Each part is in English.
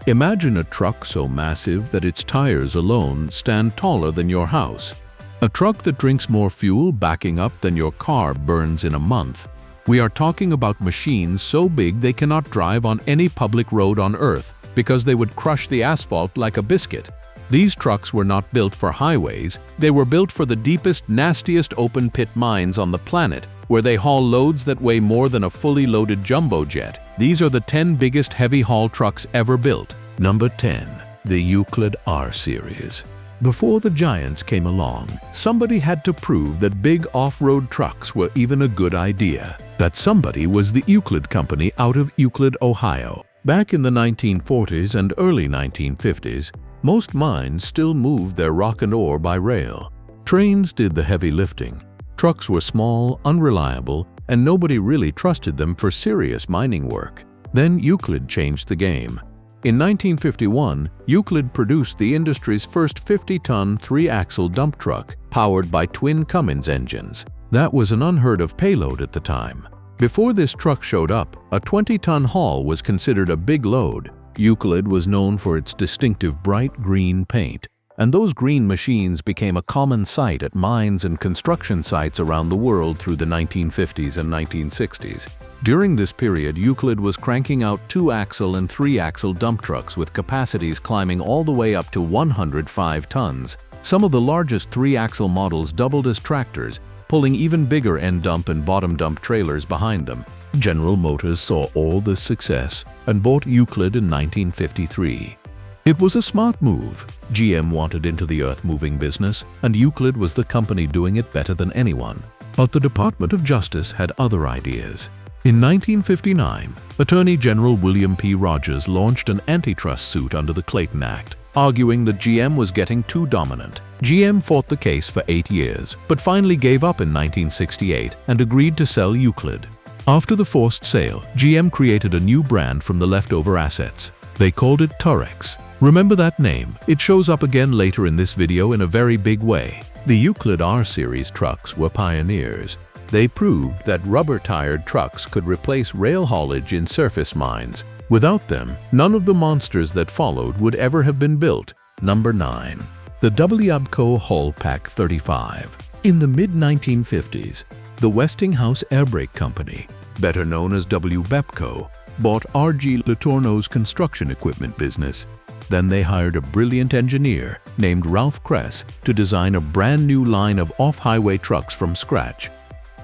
Imagine a truck so massive that its tires alone stand taller than your house. A truck that drinks more fuel backing up than your car burns in a month. We are talking about machines so big they cannot drive on any public road on Earth because they would crush the asphalt like a biscuit. These trucks were not built for highways, they were built for the deepest, nastiest open-pit mines on the planet, where they haul loads that weigh more than a fully loaded jumbo jet. These are the 10 biggest heavy-haul trucks ever built. Number 10. The Euclid R-Series. Before the giants came along, somebody had to prove that big off-road trucks were even a good idea. That somebody was the Euclid Company out of Euclid, Ohio. Back in the 1940s and early 1950s, most mines still moved their rock and ore by rail. Trains did the heavy lifting. Trucks were small, unreliable, and nobody really trusted them for serious mining work. Then Euclid changed the game. In 1951, Euclid produced the industry's first 50-ton 3-axle dump truck, powered by twin Cummins engines. That was an unheard-of payload at the time. Before this truck showed up, a 20-ton haul was considered a big load. Euclid was known for its distinctive bright green paint, and those green machines became a common sight at mines and construction sites around the world through the 1950s and 1960s. During this period, Euclid was cranking out 2-axle and 3-axle dump trucks with capacities climbing all the way up to 105 tons. Some of the largest 3-axle models doubled as tractors, pulling even bigger end dump and bottom dump trailers behind them. General Motors saw all this success and bought Euclid in 1953. It was a smart move. GM wanted into the earth-moving business, and Euclid was the company doing it better than anyone. But the Department of Justice had other ideas. In 1959, Attorney General William P. Rogers launched an antitrust suit under the Clayton Act, arguing that GM was getting too dominant. GM fought the case for 8 years, but finally gave up in 1968 and agreed to sell Euclid. After the forced sale, GM created a new brand from the leftover assets. They called it Terex. Remember that name? It shows up again later in this video in a very big way. The Euclid R-Series trucks were pioneers. They proved that rubber-tired trucks could replace rail haulage in surface mines. Without them, none of the monsters that followed would ever have been built. Number 9. The Wabco Haulpak 35. In the mid-1950s, the Westinghouse Air Brake Company, better known as Wabco, bought R.G. Letourneau's construction equipment business. Then they hired a brilliant engineer named Ralph Kress to design a brand new line of off-highway trucks from scratch.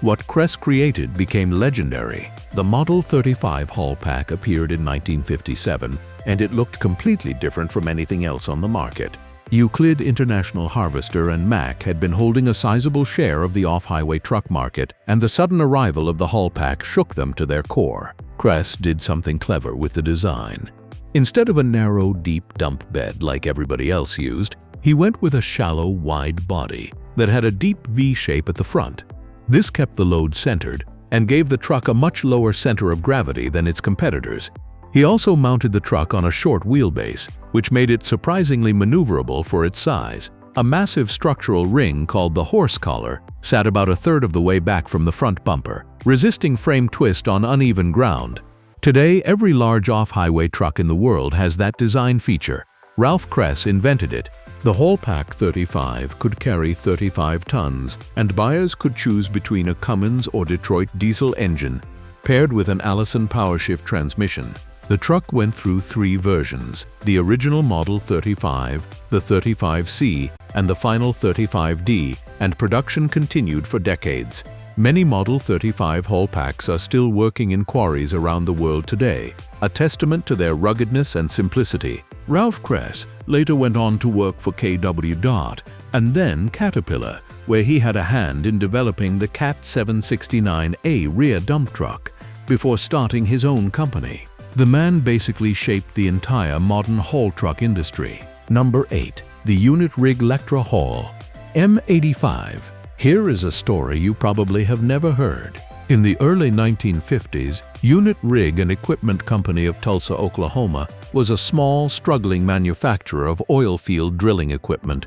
What Kress created became legendary. The Model 35 Haulpak appeared in 1957, and it looked completely different from anything else on the market. Euclid International Harvester and Mack had been holding a sizable share of the off-highway truck market, and the sudden arrival of the Haulpak shook them to their core. Kress did something clever with the design. Instead of a narrow, deep dump bed like everybody else used, he went with a shallow, wide body that had a deep V shape at the front. This kept the load centered and gave the truck a much lower center of gravity than its competitors. He also mounted the truck on a short wheelbase, which made it surprisingly maneuverable for its size. A massive structural ring called the horse collar sat about a third of the way back from the front bumper, resisting frame twist on uneven ground. Today, every large off-highway truck in the world has that design feature. Ralph Kress invented it. The Haulpak 35 could carry 35 tons, and buyers could choose between a Cummins or Detroit diesel engine paired with an Allison PowerShift transmission. The truck went through 3 versions: the original Model 35, the 35C, and the final 35D, and production continued for decades. Many Model 35 Haulpaks are still working in quarries around the world today, a testament to their ruggedness and simplicity. Ralph Kress later went on to work for KW Dart and then Caterpillar, where he had a hand in developing the CAT 769A rear dump truck before starting his own company. The man basically shaped the entire modern haul truck industry. Number 8. The Unit Rig Lectra Haul M85. Here is a story you probably have never heard. In the early 1950s, Unit Rig and Equipment Company of Tulsa, Oklahoma, was a small, struggling manufacturer of oil field drilling equipment.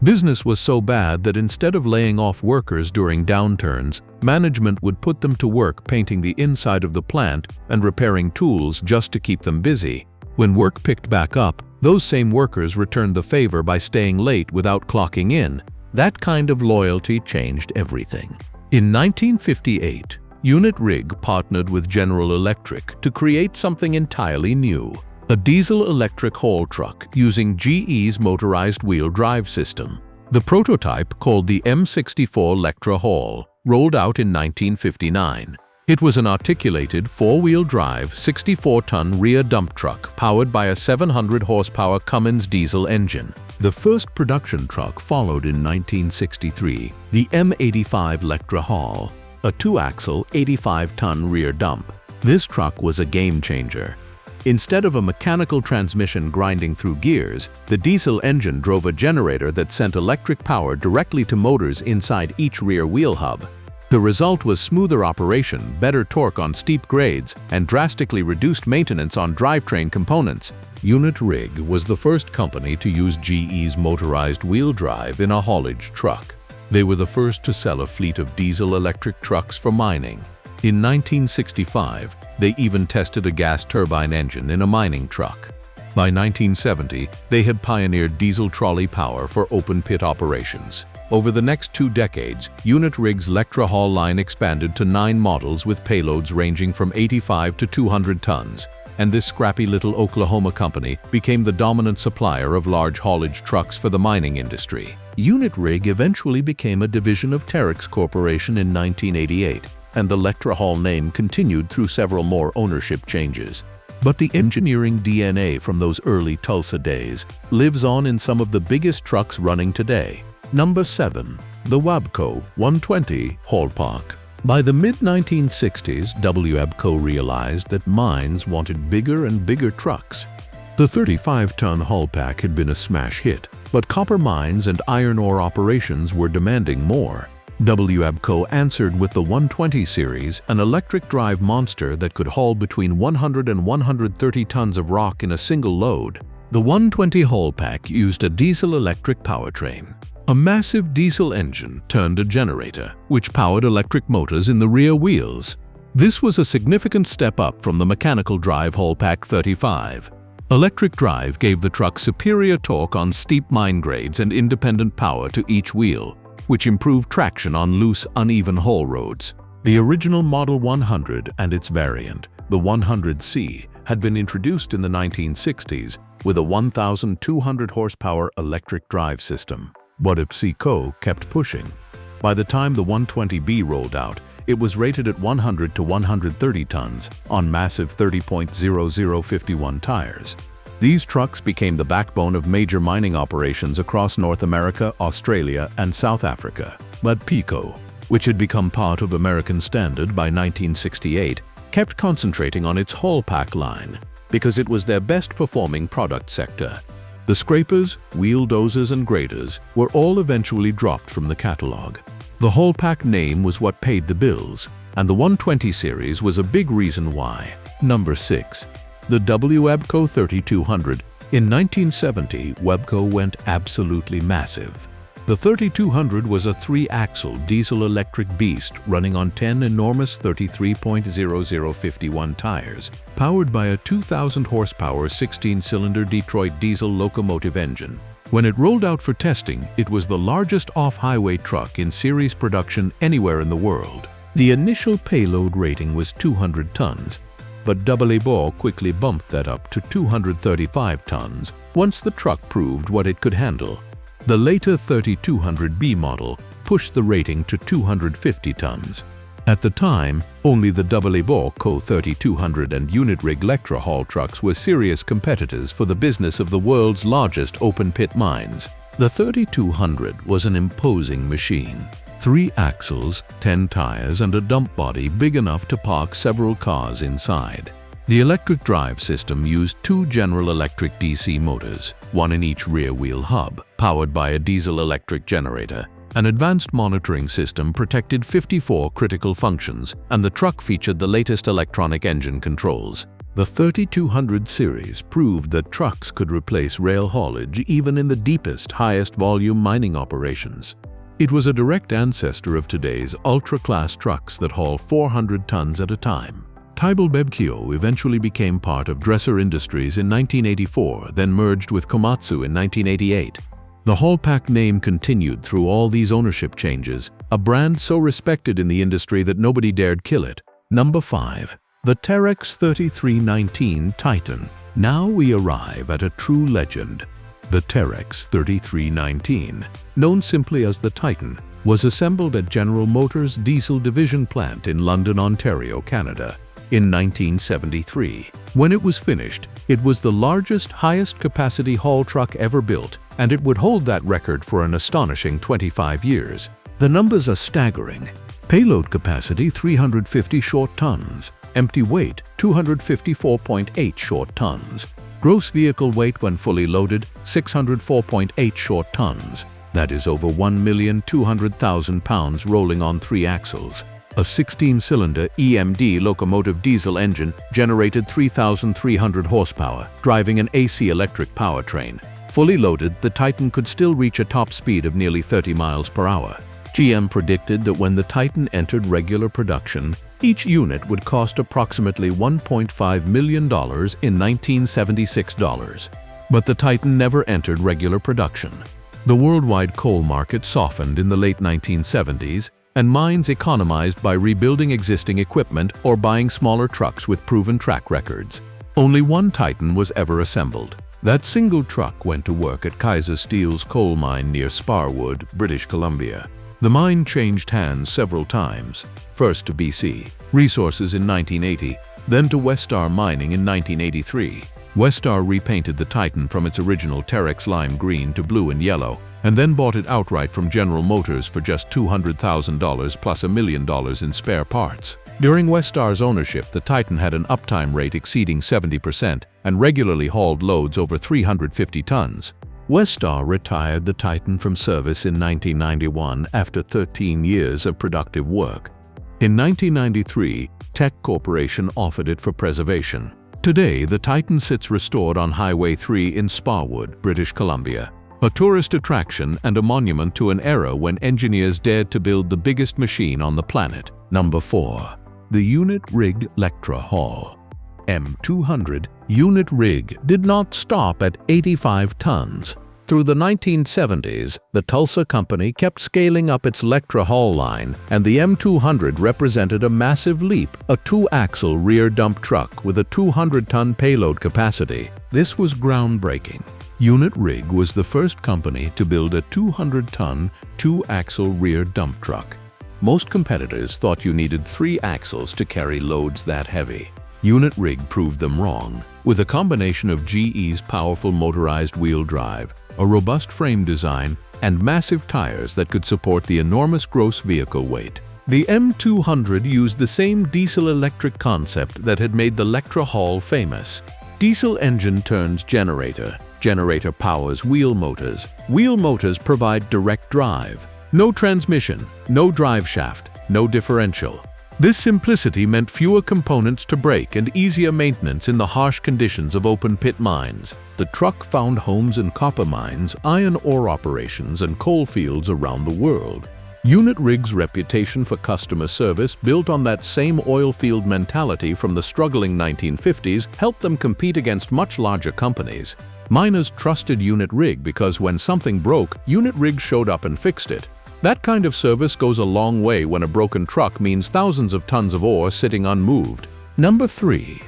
Business was so bad that instead of laying off workers during downturns, management would put them to work painting the inside of the plant and repairing tools just to keep them busy. When work picked back up, those same workers returned the favor by staying late without clocking in. That kind of loyalty changed everything. In 1958, Unit Rig partnered with General Electric to create something entirely new, a diesel-electric haul truck using GE's motorized wheel drive system. The prototype, called the M64 Lectra Haul, rolled out in 1959. It was an articulated four-wheel drive, 64-ton rear dump truck powered by a 700-horsepower Cummins diesel engine. The first production truck followed in 1963, the M85 Lectra Haul, a two-axle, 85-ton rear dump. This truck was a game-changer. Instead of a mechanical transmission grinding through gears, the diesel engine drove a generator that sent electric power directly to motors inside each rear wheel hub. The result was smoother operation, better torque on steep grades, and drastically reduced maintenance on drivetrain components. Unit Rig was the first company to use GE's motorized wheel drive in a haulage truck. They were the first to sell a fleet of diesel-electric trucks for mining. In 1965, they even tested a gas turbine engine in a mining truck. By 1970, they had pioneered diesel trolley power for open-pit operations. Over the next 2 decades, Unit Rig's Lectra haul line expanded to 9 models with payloads ranging from 85 to 200 tons, and this scrappy little Oklahoma company became the dominant supplier of large haulage trucks for the mining industry. Unit Rig eventually became a division of Terex Corporation in 1988, and the Lectra Haul name continued through several more ownership changes. But the engineering DNA from those early Tulsa days lives on in some of the biggest trucks running today. Number 7. The Wabco 120 Haulpak. By the mid-1960s, Wabco realized that mines wanted bigger and bigger trucks. The 35-ton Haulpak had been a smash hit, but copper mines and iron ore operations were demanding more. Wabco answered with the 120 series, an electric drive monster that could haul between 100 and 130 tons of rock in a single load. The 120 Haulpak used a diesel-electric powertrain. A massive diesel engine turned a generator, which powered electric motors in the rear wheels. This was a significant step up from the mechanical drive Haulpak 35. Electric drive gave the truck superior torque on steep mine grades and independent power to each wheel, which improved traction on loose, uneven haul roads. The original Model 100 and its variant, the 100C, had been introduced in the 1960s with a 1,200 horsepower electric drive system. But PepsiCo kept pushing. By the time the 120B rolled out, it was rated at 100 to 130 tons on massive 30.0051 tires. These trucks became the backbone of major mining operations across North America, Australia, and South Africa. But PepsiCo, which had become part of American Standard by 1968, kept concentrating on its Haulpak line because it was their best-performing product sector. The scrapers, wheel dozers, and graders were all eventually dropped from the catalog. The Haulpak name was what paid the bills, and the 120 series was a big reason why. Number 6. The Wabco 3200. In 1970, Wabco went absolutely massive. The 3200 was a 3-axle diesel-electric beast running on 10 enormous 33.0051 tires, powered by a 2,000-horsepower 16-cylinder Detroit diesel locomotive engine. When it rolled out for testing, it was the largest off-highway truck in series production anywhere in the world. The initial payload rating was 200 tons, but Wabco quickly bumped that up to 235 tons once the truck proved what it could handle. The later 3200B model pushed the rating to 250 tons. At the time, only the Wabco 3200 and Unit Rig Lectra haul trucks were serious competitors for the business of the world's largest open-pit mines. The 3200 was an imposing machine. 3 axles, 10 tires, and a dump body big enough to park several cars inside. The electric drive system used 2 General Electric DC motors, one in each rear wheel hub, powered by a diesel-electric generator. An advanced monitoring system protected 54 critical functions, and the truck featured the latest electronic engine controls. The 3200 series proved that trucks could replace rail haulage even in the deepest, highest-volume mining operations. It was a direct ancestor of today's ultra-class trucks that haul 400 tons at a time. Wabco eventually became part of Dresser Industries in 1984, then merged with Komatsu in 1988. The Haulpak name continued through all these ownership changes, a brand so respected in the industry that nobody dared kill it. Number 5. The Terex 3319 Titan. Now we arrive at a true legend. The Terex 3319, known simply as the Titan, was assembled at General Motors' Diesel Division plant in London, Ontario, Canada, in 1973. When it was finished, it was the largest, highest-capacity haul truck ever built, and it would hold that record for an astonishing 25 years. The numbers are staggering. Payload capacity 350 short tons, empty weight 254.8 short tons, gross vehicle weight when fully loaded 604.8 short tons. That is over 1,200,000 pounds rolling on 3 axles. A 16-cylinder EMD locomotive diesel engine generated 3,300 horsepower, driving an AC electric powertrain. Fully loaded, the Titan could still reach a top speed of nearly 30 miles per hour. GM predicted that when the Titan entered regular production, each unit would cost approximately $1.5 million in 1976 dollars. But the Titan never entered regular production. The worldwide coal market softened in the late 1970s, and mines economized by rebuilding existing equipment or buying smaller trucks with proven track records. Only one Titan was ever assembled. That single truck went to work at Kaiser Steel's coal mine near Sparwood, British Columbia. The mine changed hands several times, first to BC Resources in 1980, then to Westar Mining in 1983. Westar repainted the Titan from its original Terex lime green to blue and yellow, and then bought it outright from General Motors for just $200,000 plus $1 million in spare parts. During Westar's ownership, the Titan had an uptime rate exceeding 70% and regularly hauled loads over 350 tons. Westar retired the Titan from service in 1991 after 13 years of productive work. In 1993, Tech Corporation offered it for preservation. Today, the Titan sits restored on Highway 3 in Sparwood, British Columbia, a tourist attraction and a monument to an era when engineers dared to build the biggest machine on the planet. Number 4. The unit-rigged Lectra haul. M200 unit rig did not stop at 85 tons. Through the 1970s, the Tulsa company kept scaling up its Lectra haul line, and the M200 represented a massive leap, a 2-axle rear dump truck with a 200-ton payload capacity. This was groundbreaking. Unit Rig was the first company to build a 200-ton, 2-axle rear dump truck. Most competitors thought you needed 3 axles to carry loads that heavy. Unit Rig proved them wrong. With a combination of GE's powerful motorized wheel drive, a robust frame design, and massive tires that could support the enormous gross vehicle weight, the M200 used the same diesel-electric concept that had made the Lectra haul famous. Diesel engine turns generator. Generator powers wheel motors. Wheel motors provide direct drive. No transmission, no drive shaft, no differential. This simplicity meant fewer components to break and easier maintenance in the harsh conditions of open-pit mines. The truck found homes in copper mines, iron ore operations, and coal fields around the world. Unit Rig's reputation for customer service, built on that same oil field mentality from the struggling 1950s, helped them compete against much larger companies. Miners trusted Unit Rig because when something broke, Unit Rig showed up and fixed it. That kind of service goes a long way when a broken truck means thousands of tons of ore sitting unmoved. Number 3.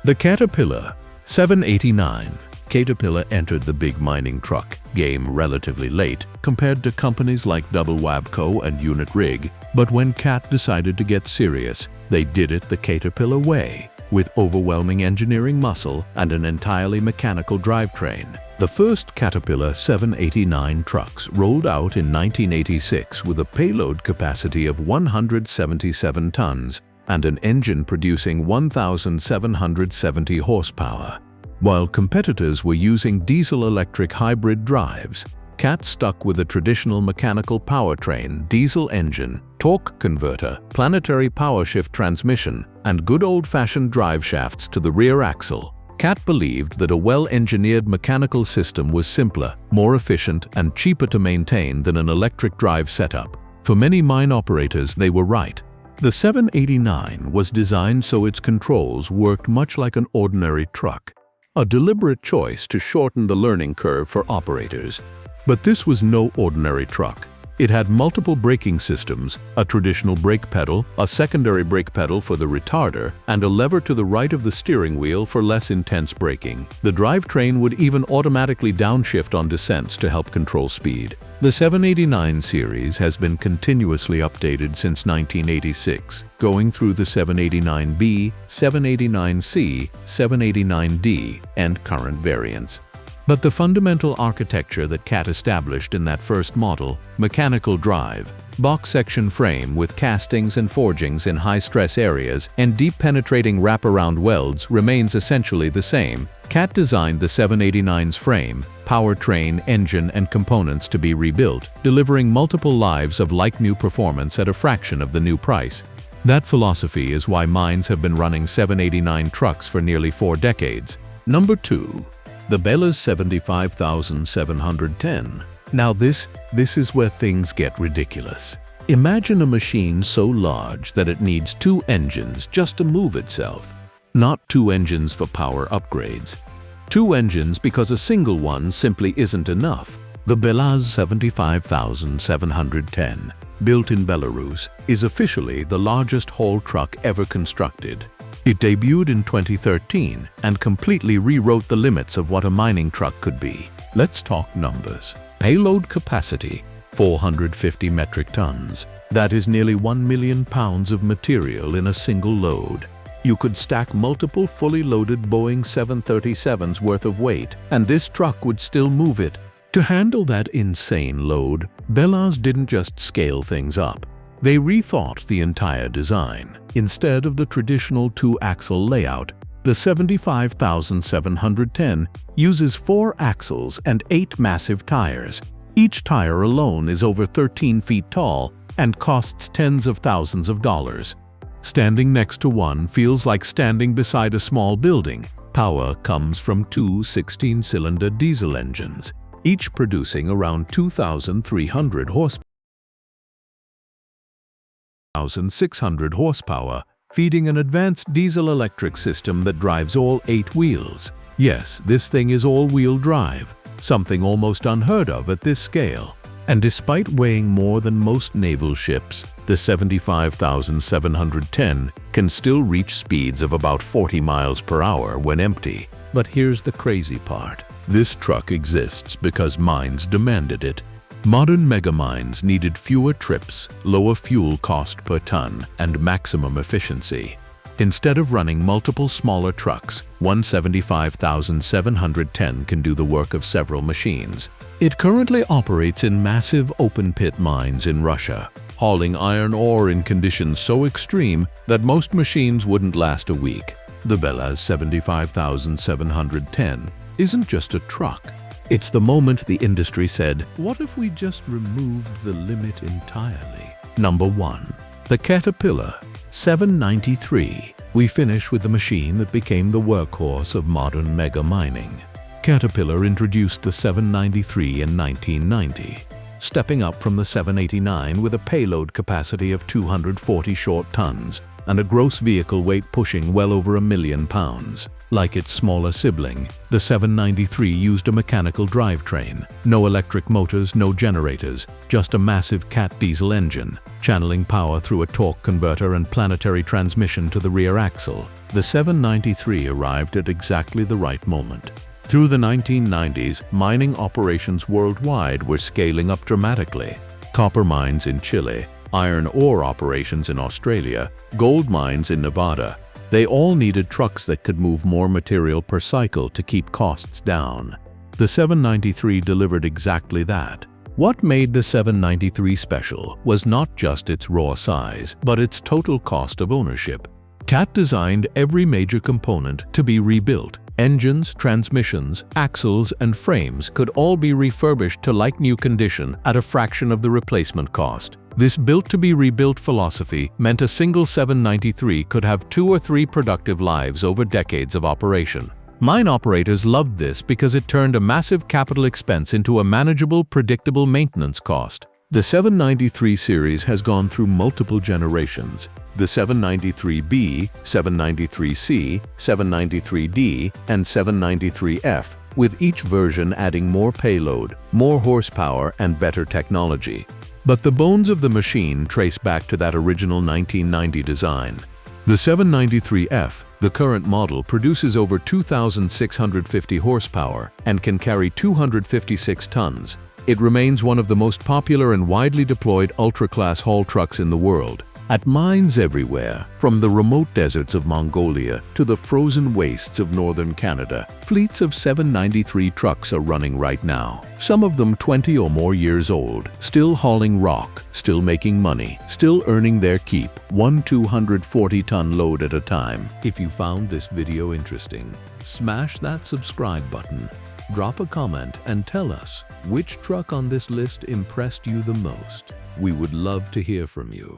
The Caterpillar 789. Caterpillar entered the big mining truck game relatively late compared to companies like Wabco and Unit Rig, but when Cat decided to get serious, they did it the Caterpillar way, with overwhelming engineering muscle and an entirely mechanical drivetrain. The first Caterpillar 789 trucks rolled out in 1986 with a payload capacity of 177 tons and an engine producing 1,770 horsepower. While competitors were using diesel-electric hybrid drives, Cat stuck with a traditional mechanical powertrain, diesel engine, torque converter, planetary power shift transmission, and good old-fashioned drive shafts to the rear axle. Cat believed that a well-engineered mechanical system was simpler, more efficient, and cheaper to maintain than an electric drive setup. For many mine operators, they were right. The 789 was designed so its controls worked much like an ordinary truck, a deliberate choice to shorten the learning curve for operators. But this was no ordinary truck. It had multiple braking systems, a traditional brake pedal, a secondary brake pedal for the retarder, and a lever to the right of the steering wheel for less intense braking. The drivetrain would even automatically downshift on descents to help control speed. The 789 series has been continuously updated since 1986, going through the 789B, 789C, 789D, and current variants. But the fundamental architecture that CAT established in that first model, mechanical drive, box section frame with castings and forgings in high-stress areas, and deep penetrating wraparound welds remains essentially the same. CAT designed the 789's frame, powertrain, engine, and components to be rebuilt, delivering multiple lives of like-new performance at a fraction of the new price. That philosophy is why mines have been running 789 trucks for nearly 4 decades. Number 2. The Belaz 75710. Now this is where things get ridiculous. Imagine a machine so large that it needs 2 engines just to move itself. Not 2 engines for power upgrades. 2 engines because a single one simply isn't enough. The Belaz 75710, built in Belarus, is officially the largest haul truck ever constructed. It debuted in 2013 and completely rewrote the limits of what a mining truck could be. Let's talk numbers. Payload capacity, 450 metric tons. That is nearly 1 million pounds of material in a single load. You could stack multiple fully loaded Boeing 737s worth of weight, and this truck would still move it. To handle that insane load, Belaz didn't just scale things up. They rethought the entire design. Instead of the traditional 2-axle layout, the 75710 uses 4 axles and 8 massive tires. Each tire alone is over 13 feet tall and costs tens of thousands of dollars. Standing next to one feels like standing beside a small building. Power comes from 2 16-cylinder diesel engines, each producing around 2,300 horsepower. 1,600 horsepower, feeding an advanced diesel-electric system that drives all 8 wheels. Yes, this thing is all-wheel drive, something almost unheard of at this scale. And despite weighing more than most naval ships, the 75710 can still reach speeds of about 40 miles per hour when empty. But here's the crazy part. This truck exists because mines demanded it. Modern megamines needed fewer trips, lower fuel cost per ton, and maximum efficiency. Instead of running multiple smaller trucks, one 75710 can do the work of several machines. It currently operates in massive open-pit mines in Russia, hauling iron ore in conditions so extreme that most machines wouldn't last a week. The Belaz 75710 isn't just a truck. It's the moment the industry said, what if we just removed the limit entirely? Number 1. The Caterpillar 793. We finish with the machine that became the workhorse of modern mega mining. Caterpillar introduced the 793 in 1990, stepping up from the 789 with a payload capacity of 240 short tons and a gross vehicle weight pushing well over 1 million pounds. Like its smaller sibling, the 793 used a mechanical drivetrain. No electric motors, no generators, just a massive CAT diesel engine, channeling power through a torque converter and planetary transmission to the rear axle. The 793 arrived at exactly the right moment. Through the 1990s, mining operations worldwide were scaling up dramatically. Copper mines in Chile, iron ore operations in Australia, gold mines in Nevada. They all needed trucks that could move more material per cycle to keep costs down. The 793 delivered exactly that. What made the 793 special was not just its raw size, but its total cost of ownership. CAT designed every major component to be rebuilt. Engines, transmissions, axles, and frames could all be refurbished to like-new condition at a fraction of the replacement cost. This built-to-be-rebuilt philosophy meant a single 793 could have 2 or 3 productive lives over decades of operation. Mine operators loved this because it turned a massive capital expense into a manageable, predictable maintenance cost. The 793 series has gone through multiple generations. The 793B, 793C, 793D, and 793F, with each version adding more payload, more horsepower, and better technology. But the bones of the machine trace back to that original 1990 design. The 793F, the current model, produces over 2,650 horsepower and can carry 256 tons. It remains one of the most popular and widely deployed ultra-class haul trucks in the world. At mines everywhere, from the remote deserts of Mongolia to the frozen wastes of northern Canada, fleets of 793 trucks are running right now. Some of them 20 or more years old, still hauling rock, still making money, still earning their keep, one 240-ton load at a time. If you found this video interesting, smash that subscribe button. Drop a comment and tell us which truck on this list impressed you the most. We would love to hear from you.